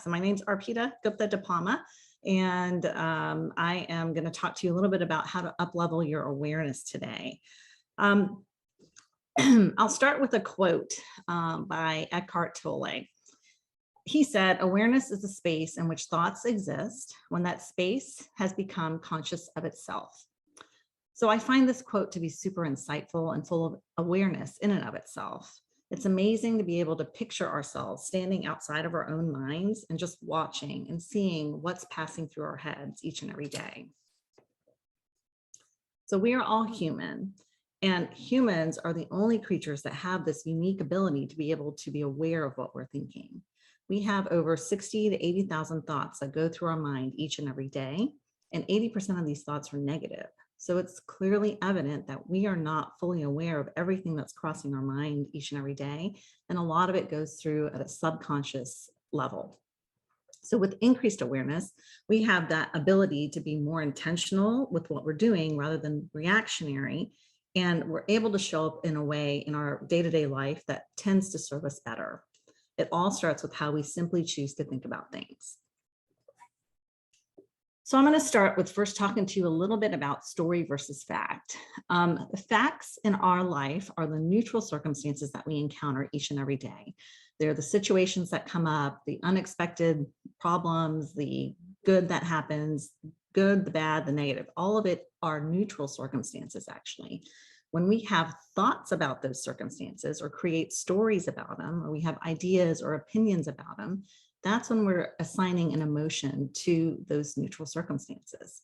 So my name's Arpita Gupta Dipama, and I am going to talk to you a little bit about how to up-level your awareness today. I'll start with a quote by Eckhart Tolle. He said, "Awareness is a space in which thoughts exist when that space has become conscious of itself." So I find this quote to be super insightful and full of awareness in and of itself. It's amazing to be able to picture ourselves standing outside of our own minds and just watching and seeing what's passing through our heads each and every day. So we are all human, and humans are the only creatures that have this unique ability to be able to be aware of what we're thinking. We have over 60 to 80,000 thoughts that go through our mind each and every day, and 80% of these thoughts are negative. So it's clearly evident that we are not fully aware of everything that's crossing our mind each and every day. And a lot of it goes through at a subconscious level. So with increased awareness, we have that ability to be more intentional with what we're doing rather than reactionary. And we're able to show up in a way in our day-to-day life that tends to serve us better. It all starts with how we simply choose to think about things. So I'm going to start with first talking to you a little bit about story versus fact. The facts in our life are the neutral circumstances that we encounter each and every day. They're the situations that come up, the unexpected problems, the good that happens, good, the bad, the negative. All of it are neutral circumstances, actually. When we have thoughts about those circumstances or create stories about them, or we have ideas or opinions about them, that's when we're assigning an emotion to those neutral circumstances.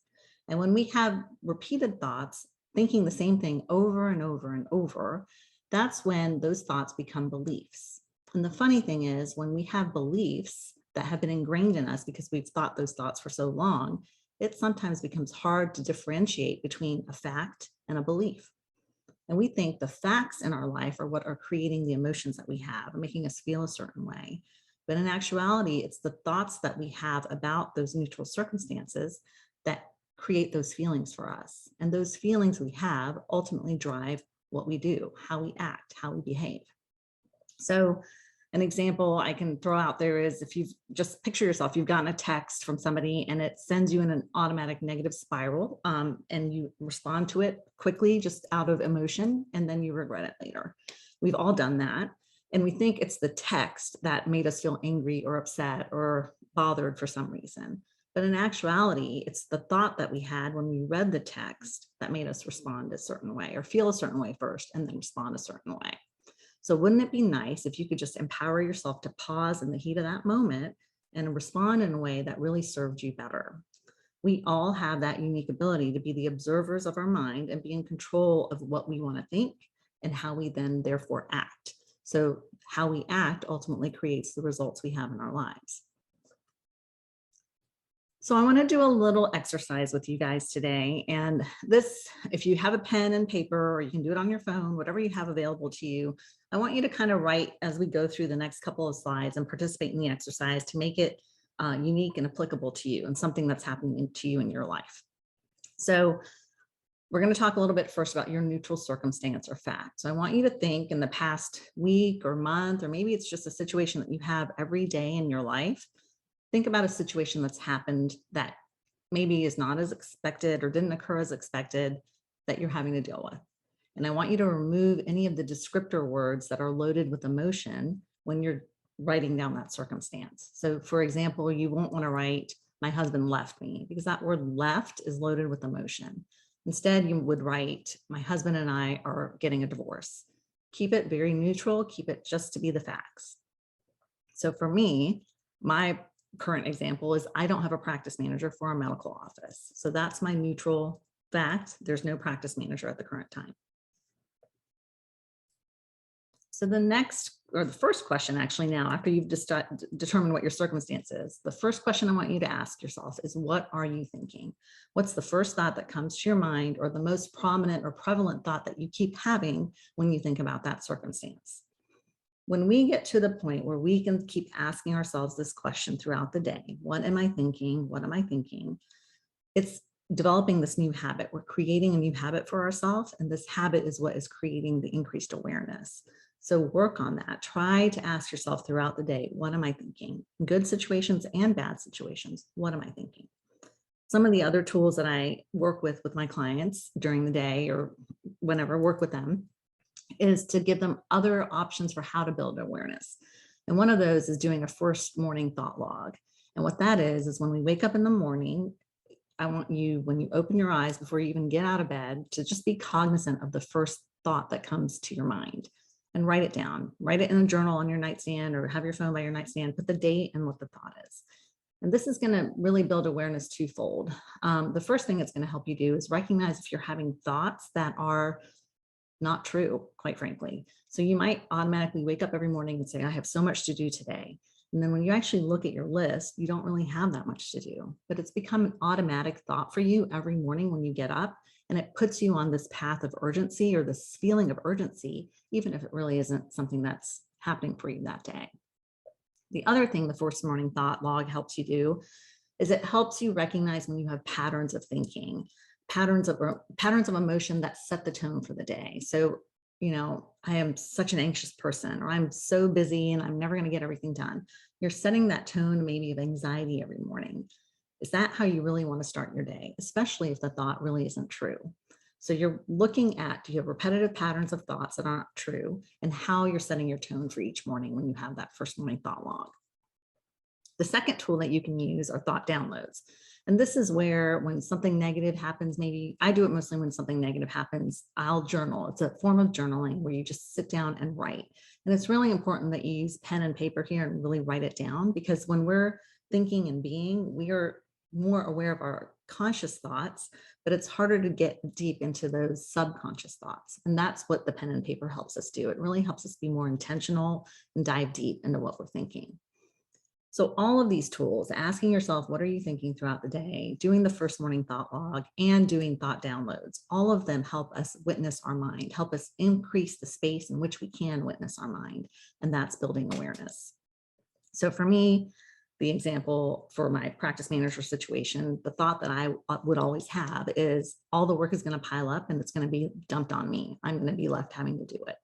And when we have repeated thoughts, thinking the same thing over and over and over, that's when those thoughts become beliefs. And the funny thing is, when we have beliefs that have been ingrained in us because we've thought those thoughts for so long, it sometimes becomes hard to differentiate between a fact and a belief. And we think the facts in our life are what are creating the emotions that we have and making us feel a certain way. But in actuality, it's the thoughts that we have about those neutral circumstances that create those feelings for us. And those feelings we have ultimately drive what we do, how we act, how we behave. So an example I can throw out there is if you've just picture yourself, you've gotten a text from somebody and it sends you in an automatic negative spiral, and you respond to it quickly just out of emotion, and then you regret it later. We've all done that. And we think it's the text that made us feel angry or upset or bothered for some reason. But in actuality, it's the thought that we had when we read the text that made us respond a certain way or feel a certain way first and then respond a certain way. So wouldn't it be nice if you could just empower yourself to pause in the heat of that moment and respond in a way that really served you better? We all have that unique ability to be the observers of our mind and be in control of what we want to think and how we then therefore act. So how we act ultimately creates the results we have in our lives. So I want to do a little exercise with you guys today. And this, if you have a pen and paper, or you can do it on your phone, whatever you have available to you, I want you to kind of write as we go through the next couple of slides and participate in the exercise to make it unique and applicable to you and something that's happening to you in your life. So we're going to talk a little bit first about your neutral circumstance or fact. So I want you to think in the past week or month, or maybe it's just a situation that you have every day in your life. Think about a situation that's happened that maybe is not as expected or didn't occur as expected that you're having to deal with. And I want you to remove any of the descriptor words that are loaded with emotion when you're writing down that circumstance. So for example, you won't want to write, "My husband left me," because that word "left" is loaded with emotion. Instead, you would write, "My husband and I are getting a divorce." Keep it very neutral, keep it just to be the facts. So for me, my current example is I don't have a practice manager for a medical office. So that's my neutral fact. There's no practice manager at the current time. So the next, or the first question actually now, after you've determined what your circumstance is, the first question I want you to ask yourself is, what are you thinking? What's the first thought that comes to your mind, or the most prominent or prevalent thought that you keep having when you think about that circumstance? When we get to the point where we can keep asking ourselves this question throughout the day, what am I thinking? What am I thinking? It's developing this new habit. We're creating a new habit for ourselves, and this habit is what is creating the increased awareness. So work on that. Try to ask yourself throughout the day, what am I thinking? In good situations and bad situations, what am I thinking? Some of the other tools that I work with my clients during the day or whenever I work with them is to give them other options for how to build awareness. And one of those is doing a first morning thought log. And what that is when we wake up in the morning, I want you, when you open your eyes before you even get out of bed, to just be cognizant of the first thought that comes to your mind and write it down. Write it in a journal on your nightstand or have your phone by your nightstand, put the date and what the thought is. And this is going to really build awareness twofold. The first thing it's going to help you do is recognize if you're having thoughts that are not true, quite frankly. So you might automatically wake up every morning and say, I have so much to do today. And then when you actually look at your list, you don't really have that much to do, but it's become an automatic thought for you every morning when you get up, and it puts you on this path of urgency or this feeling of urgency, even if it really isn't something that's happening for you that day. The other thing the first morning thought log helps you do is it helps you recognize when you have patterns of thinking, patterns of emotion that set the tone for the day. So, I am such an anxious person, or I'm so busy and I'm never going to get everything done. You're setting that tone maybe of anxiety every morning. Is that how you really want to start your day, especially if the thought really isn't true? So you're looking at, do you have repetitive patterns of thoughts that aren't true, and how you're setting your tone for each morning when you have that first morning thought log. The second tool that you can use are thought downloads. And this is where when something negative happens, maybe I do it mostly when something negative happens, I'll journal. It's a form of journaling where you just sit down and write. And it's really important that you use pen and paper here and really write it down, because when we're thinking and being, we are more aware of our conscious thoughts, but it's harder to get deep into those subconscious thoughts. And that's what the pen and paper helps us do. It really helps us be more intentional and dive deep into what we're thinking. So all of these tools, asking yourself, what are you thinking throughout the day, doing the first morning thought log, and doing thought downloads, all of them help us witness our mind, help us increase the space in which we can witness our mind. And that's building awareness. So for me, the example for my practice manager situation, the thought that I would always have is all the work is going to pile up and it's going to be dumped on me. I'm going to be left having to do it.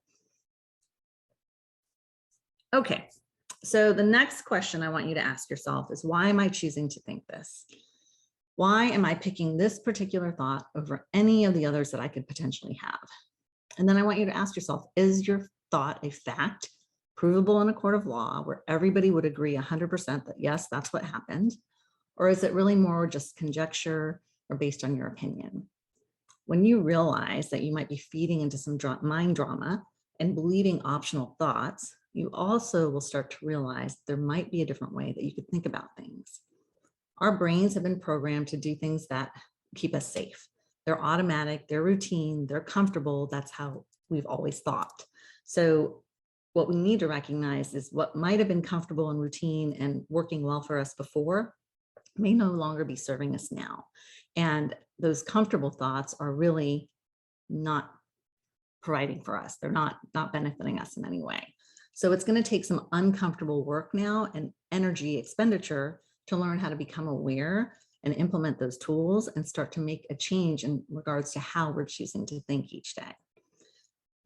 Okay. So the next question I want you to ask yourself is, why am I choosing to think this? Why am I picking this particular thought over any of the others that I could potentially have? And then I want you to ask yourself, is your thought a fact, provable in a court of law, where everybody would agree 100% that yes, that's what happened? Or is it really more just conjecture or based on your opinion? When you realize that you might be feeding into some mind drama and believing optional thoughts, you also will start to realize there might be a different way that you could think about things. Our brains have been programmed to do things that keep us safe. They're automatic, they're routine, they're comfortable. That's how we've always thought. So what we need to recognize is what might have been comfortable and routine and working well for us before may no longer be serving us now. And those comfortable thoughts are really not providing for us. They're not benefiting us in any way. So it's going to take some uncomfortable work now and energy expenditure to learn how to become aware and implement those tools and start to make a change in regards to how we're choosing to think each day.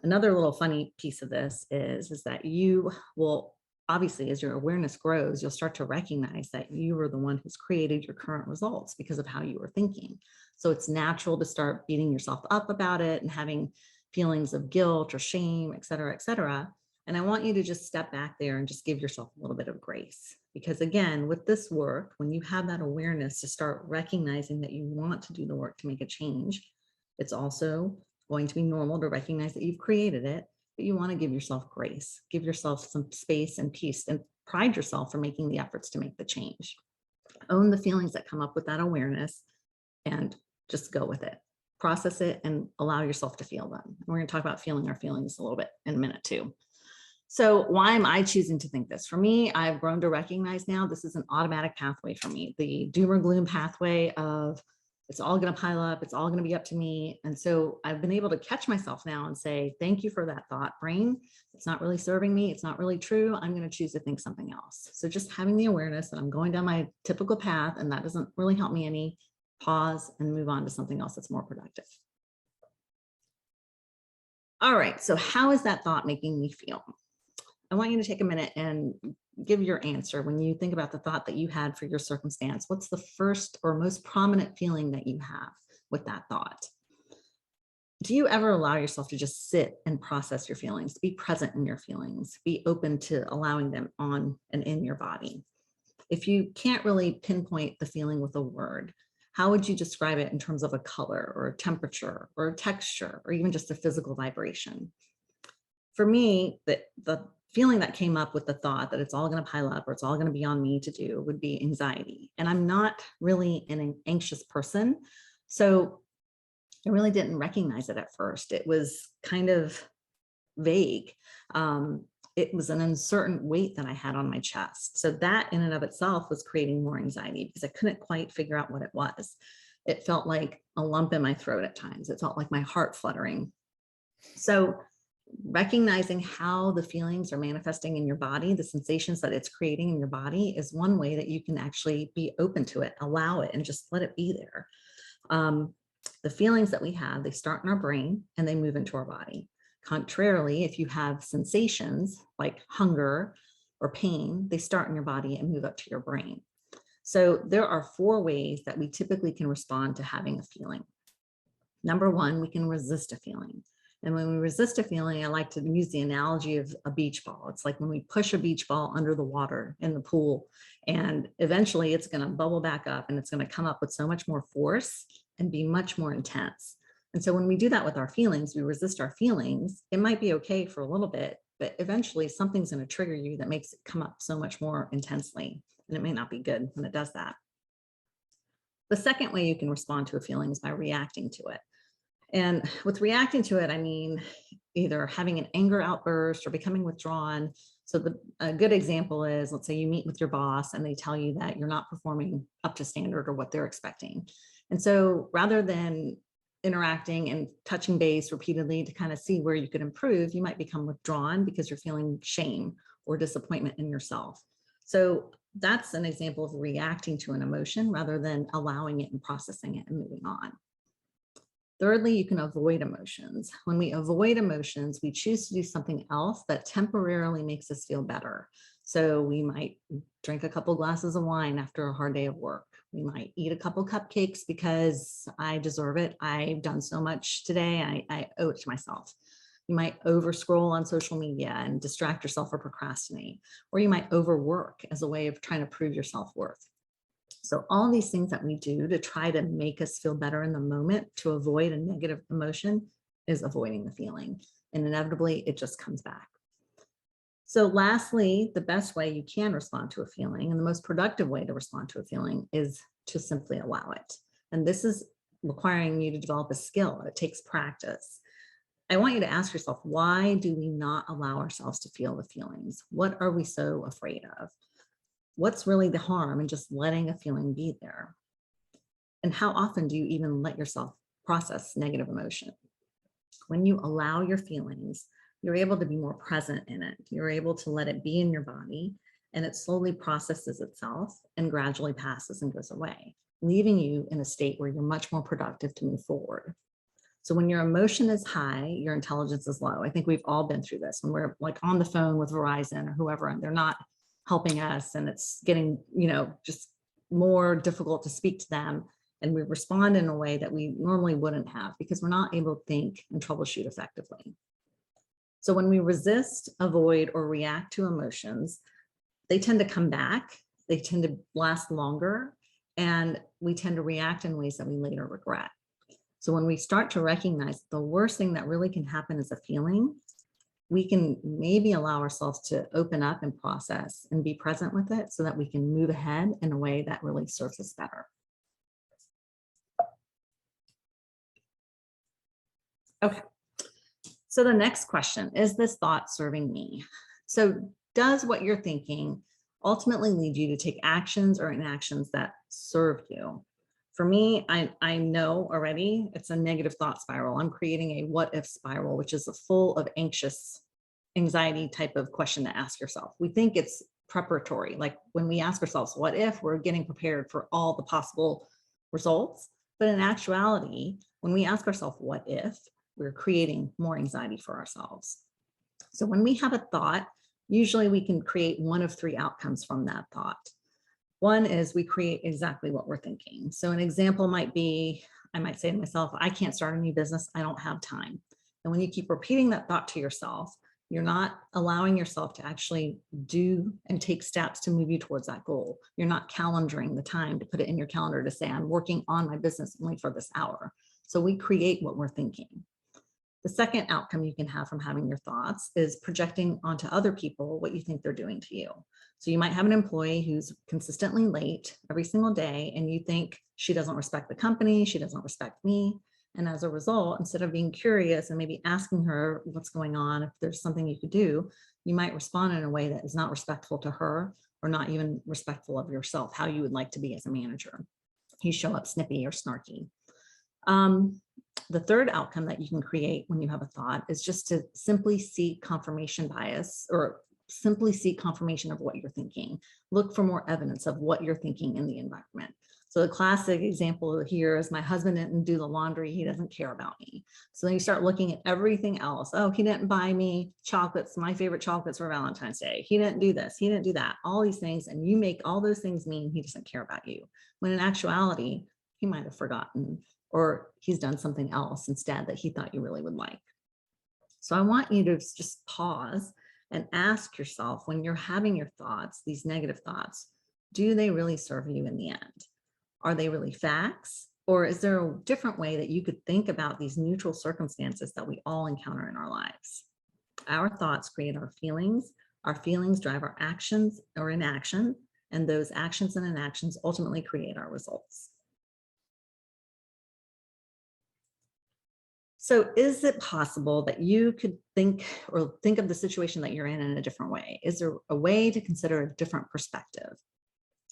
Another little funny piece of this is that you will, obviously, as your awareness grows, you'll start to recognize that you were the one who's created your current results because of how you were thinking. So it's natural to start beating yourself up about it and having feelings of guilt or shame, et cetera, et cetera. And I want you to just step back there and just give yourself a little bit of grace. Because again, with this work, when you have that awareness to start recognizing that you want to do the work to make a change, it's also going to be normal to recognize that you've created it, but you want to give yourself grace, give yourself some space and peace, and pride yourself for making the efforts to make the change. Own the feelings that come up with that awareness and just go with it. Process it and allow yourself to feel them. We're going to talk about feeling our feelings a little bit in a minute too. So why am I choosing to think this? For me, I've grown to recognize now this is an automatic pathway for me, the doom or gloom pathway of it's all going to pile up, it's all going to be up to me. And so I've been able to catch myself now and say, thank you for that thought, brain. It's not really serving me. It's not really true. I'm going to choose to think something else. So just having the awareness that I'm going down my typical path and that doesn't really help me any, pause and move on to something else that's more productive. All right, so how is that thought making me feel? I want you to take a minute and give your answer. When you think about the thought that you had for your circumstance, what's the first or most prominent feeling that you have with that thought? Do you ever allow yourself to just sit and process your feelings, be present in your feelings, be open to allowing them on and in your body? If you can't really pinpoint the feeling with a word, how would you describe it in terms of a color or a temperature or a texture or even just a physical vibration? For me, the feeling that came up with the thought that it's all going to pile up or it's all going to be on me to do would be anxiety. And I'm not really an anxious person. So I really didn't recognize it at first. It was kind of vague. It was an uncertain weight that I had on my chest. So that in and of itself was creating more anxiety because I couldn't quite figure out what it was. It felt like a lump in my throat at times. It felt like my heart fluttering. So recognizing how the feelings are manifesting in your body, the sensations that it's creating in your body is one way that you can actually be open to it, allow it, and just let it be there. The feelings that we have, they start in our brain and they move into our body. Contrarily, if you have sensations like hunger or pain, they start in your body and move up to your brain. So there are 4 ways that we typically can respond to having a feeling. Number 1, we can resist a feeling. And when we resist a feeling, I like to use the analogy of a beach ball. It's like when we push a beach ball under the water in the pool, and eventually it's going to bubble back up and it's going to come up with so much more force and be much more intense. And so when we do that with our feelings, we resist our feelings. It might be okay for a little bit, but eventually something's going to trigger you that makes it come up so much more intensely. And it may not be good when it does that. The second way you can respond to a feeling is by reacting to it. And with reacting to it, I mean, either having an anger outburst or becoming withdrawn. So a good example is, let's say you meet with your boss and they tell you that you're not performing up to standard or what they're expecting. And so rather than interacting and touching base repeatedly to kind of see where you could improve, you might become withdrawn because you're feeling shame or disappointment in yourself. So that's an example of reacting to an emotion rather than allowing it and processing it and moving on. Thirdly, you can avoid emotions. When we avoid emotions, we choose to do something else that temporarily makes us feel better. So we might drink a couple glasses of wine after a hard day of work. We might eat a couple cupcakes because I deserve it. I've done so much today. I owe it to myself. You might over scroll on social media and distract yourself or procrastinate, or you might overwork as a way of trying to prove your self-worth. So all these things that we do to try to make us feel better in the moment to avoid a negative emotion is avoiding the feeling. And inevitably, it just comes back. So lastly, the best way you can respond to a feeling and the most productive way to respond to a feeling is to simply allow it. And this is requiring you to develop a skill. It takes practice. I want you to ask yourself, why do we not allow ourselves to feel the feelings? What are we so afraid of? What's really the harm in just letting a feeling be there? And how often do you even let yourself process negative emotion? When you allow your feelings, you're able to be more present in it. You're able to let it be in your body, and it slowly processes itself and gradually passes and goes away, leaving you in a state where you're much more productive to move forward. So when your emotion is high, your intelligence is low. I think we've all been through this when we're like on the phone with Verizon or whoever, and they're not helping us and it's getting, just more difficult to speak to them. And we respond in a way that we normally wouldn't have because we're not able to think and troubleshoot effectively. So when we resist, avoid, or react to emotions, they tend to come back, they tend to last longer, and we tend to react in ways that we later regret. So when we start to recognize the worst thing that really can happen is a feeling, we can maybe allow ourselves to open up and process and be present with it so that we can move ahead in a way that really serves us better. Okay, so the next question, is this thought serving me? So does what you're thinking ultimately lead you to take actions or inactions that serve you? For me, I know already it's a negative thought spiral. I'm creating a what if spiral, which is full of anxiety type of question to ask yourself. We think it's preparatory. Like when we ask ourselves, what if, we're getting prepared for all the possible results. But in actuality, when we ask ourselves, what if, we're creating more anxiety for ourselves. So when we have a thought, usually we can create one of three outcomes from that thought. One is we create exactly what we're thinking. So an example might be, I might say to myself, I can't start a new business, I don't have time. And when you keep repeating that thought to yourself, you're not allowing yourself to actually do and take steps to move you towards that goal. You're not calendaring the time to put it in your calendar to say, I'm working on my business only for this hour. So we create what we're thinking. The second outcome you can have from having your thoughts is projecting onto other people what you think they're doing to you. So you might have an employee who's consistently late every single day, and you think she doesn't respect the company, she doesn't respect me. And as a result, instead of being curious and maybe asking her what's going on, if there's something you could do, you might respond in a way that is not respectful to her or not even respectful of yourself, how you would like to be as a manager. You show up snippy or snarky. The third outcome that you can create when you have a thought is just to simply seek confirmation bias, or simply seek confirmation of what you're thinking. Look for more evidence of what you're thinking in the environment. So the classic example here is, my husband didn't do the laundry, he doesn't care about me. So then you start looking at everything else. Oh, he didn't buy me chocolates, my favorite chocolates for Valentine's Day. He didn't do this, he didn't do that, all these things. And you make all those things mean he doesn't care about you. When in actuality, he might have forgotten, or he's done something else instead that he thought you really would like. So I want you to just pause and ask yourself, when you're having your thoughts, these negative thoughts, do they really serve you in the end? Are they really facts? Or is there a different way that you could think about these neutral circumstances that we all encounter in our lives? Our thoughts create our feelings drive our actions or inaction, and those actions and inactions ultimately create our results. So is it possible that you could think of the situation that you're in a different way? Is there a way to consider a different perspective?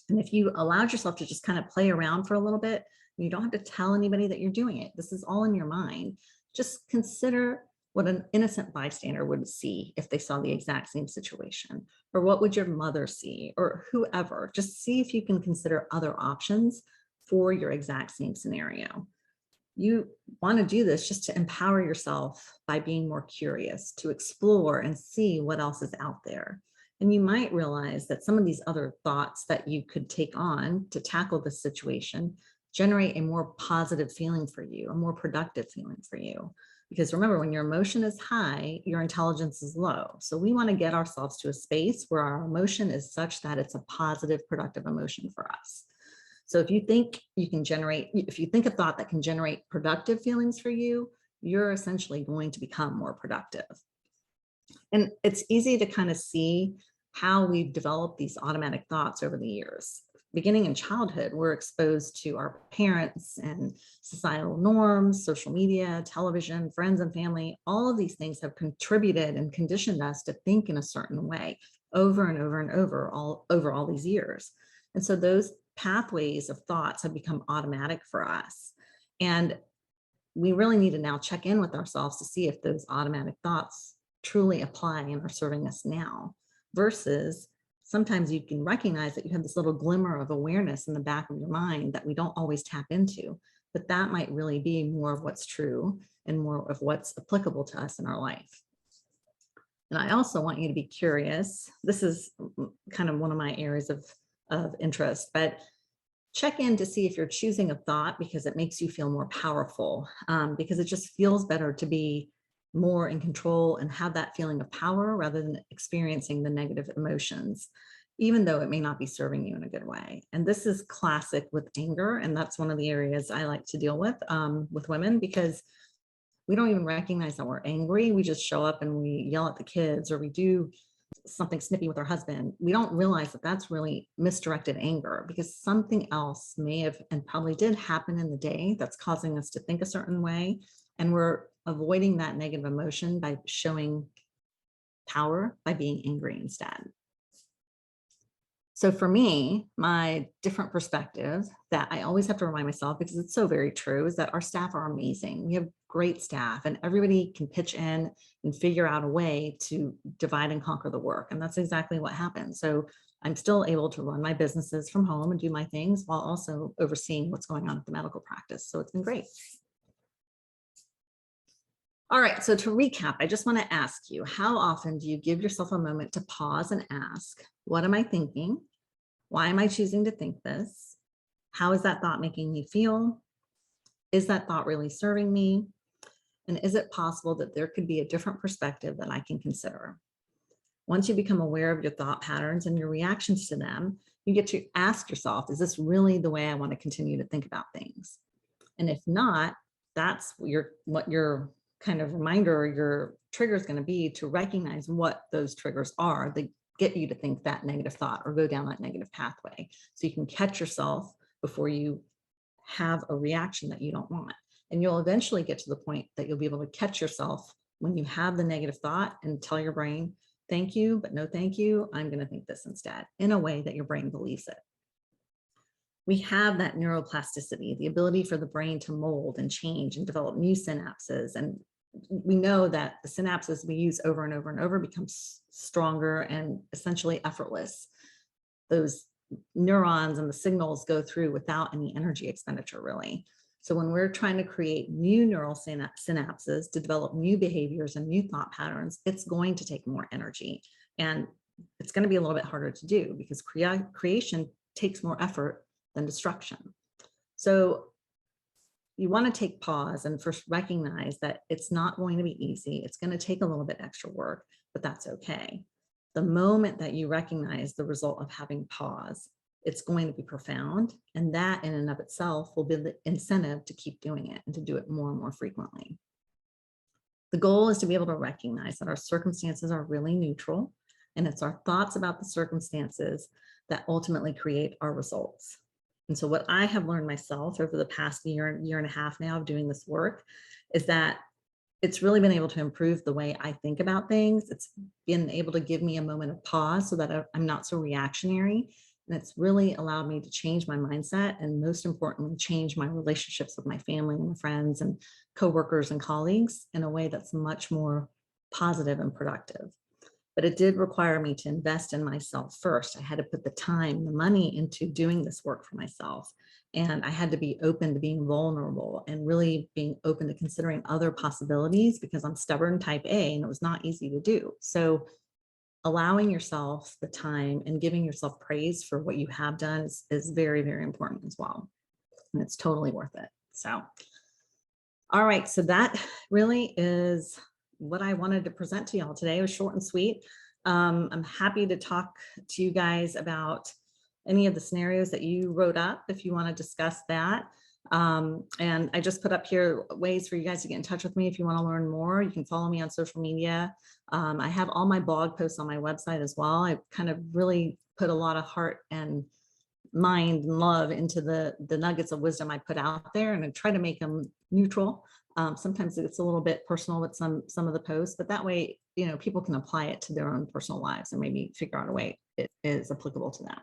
And if you allowed yourself to just kind of play around for a little bit, you don't have to tell anybody that you're doing it. This is all in your mind. Just consider what an innocent bystander would see if they saw the exact same situation, or what would your mother see, or whoever. Just see if you can consider other options for your exact same scenario. You want to do this just to empower yourself by being more curious, to explore and see what else is out there. And you might realize that some of these other thoughts that you could take on to tackle this situation generate a more positive feeling for you, a more productive feeling for you. Because remember, when your emotion is high, your intelligence is low. So we want to get ourselves to a space where our emotion is such that it's a positive, productive emotion for us. So if you think a thought that can generate productive feelings for you, you're essentially going to become more productive. And it's easy to kind of see how we've developed these automatic thoughts over the years. Beginning in childhood, we're exposed to our parents and societal norms, social media, television, friends and family. All of these things have contributed and conditioned us to think in a certain way over and over and over all these years. And so those pathways of thoughts have become automatic for us. And we really need to now check in with ourselves to see if those automatic thoughts truly apply and are serving us now, versus sometimes you can recognize that you have this little glimmer of awareness in the back of your mind that we don't always tap into, but that might really be more of what's true and more of what's applicable to us in our life. And I also want you to be curious. This is kind of one of my areas of interest, but check in to see if you're choosing a thought because it makes you feel more powerful, because it just feels better to be more in control and have that feeling of power rather than experiencing the negative emotions, even though it may not be serving you in a good way. And this is classic with anger. And that's one of the areas I like to deal with women, because we don't even recognize that we're angry. We just show up and we yell at the kids, or we do something snippy with our husband. We don't realize that that's really misdirected anger, because something else may have and probably did happen in the day that's causing us to think a certain way. And we're avoiding that negative emotion by showing power by being angry instead. So for me, my different perspective that I always have to remind myself, because it's so very true, is that our staff are amazing. We have great staff and everybody can pitch in and figure out a way to divide and conquer the work. And that's exactly what happens. So I'm still able to run my businesses from home and do my things while also overseeing what's going on at the medical practice. So it's been great. All right, so to recap, I just want to ask you, how often do you give yourself a moment to pause and ask, what am I thinking? Why am I choosing to think this? How is that thought making me feel? Is that thought really serving me? And is it possible that there could be a different perspective that I can consider? Once you become aware of your thought patterns and your reactions to them, you get to ask yourself, is this really the way I want to continue to think about things? And if not, that's what your kind of reminder or your trigger is going to be, to recognize what those triggers are that get you to think that negative thought or go down that negative pathway. So you can catch yourself before you have a reaction that you don't want. And you'll eventually get to the point that you'll be able to catch yourself when you have the negative thought and tell your brain, thank you, but no thank you. I'm going to think this instead, in a way that your brain believes it. We have that neuroplasticity, the ability for the brain to mold and change and develop new synapses. And we know that the synapses we use over and over and over become stronger and essentially effortless. Those neurons and the signals go through without any energy expenditure, really. So when we're trying to create new neural synapses to develop new behaviors and new thought patterns, it's going to take more energy. And it's going to be a little bit harder to do because creation takes more effort than destruction. So you want to take pause and first recognize that it's not going to be easy. It's going to take a little bit extra work, but that's okay. The moment that you recognize the result of having pause, it's going to be profound. And that in and of itself will be the incentive to keep doing it and to do it more and more frequently. The goal is to be able to recognize that our circumstances are really neutral, and it's our thoughts about the circumstances that ultimately create our results. And so what I have learned myself over the past year and a half now of doing this work is that it's really been able to improve the way I think about things. It's been able to give me a moment of pause so that I'm not so reactionary. And it's really allowed me to change my mindset and, most importantly, change my relationships with my family and my friends and coworkers and colleagues in a way that's much more positive and productive. But it did require me to invest in myself first. I had to put the time, the money into doing this work for myself. And I had to be open to being vulnerable and really being open to considering other possibilities, because I'm stubborn type A and it was not easy to do. So allowing yourself the time and giving yourself praise for what you have done is very, very important as well. And it's totally worth it. So, all right. So that really is what I wanted to present to y'all today. It was short and sweet. I'm happy to talk to you guys about any of the scenarios that you wrote up if you want to discuss that. And I just put up here ways for you guys to get in touch with me if you want to learn more. You can follow me on social media. I have all my blog posts on my website as well. I kind of really put a lot of heart and mind and love into the nuggets of wisdom I put out there, and I try to make them neutral. Sometimes it's a little bit personal with some of the posts, but that way, people can apply it to their own personal lives and maybe figure out a way it is applicable to them.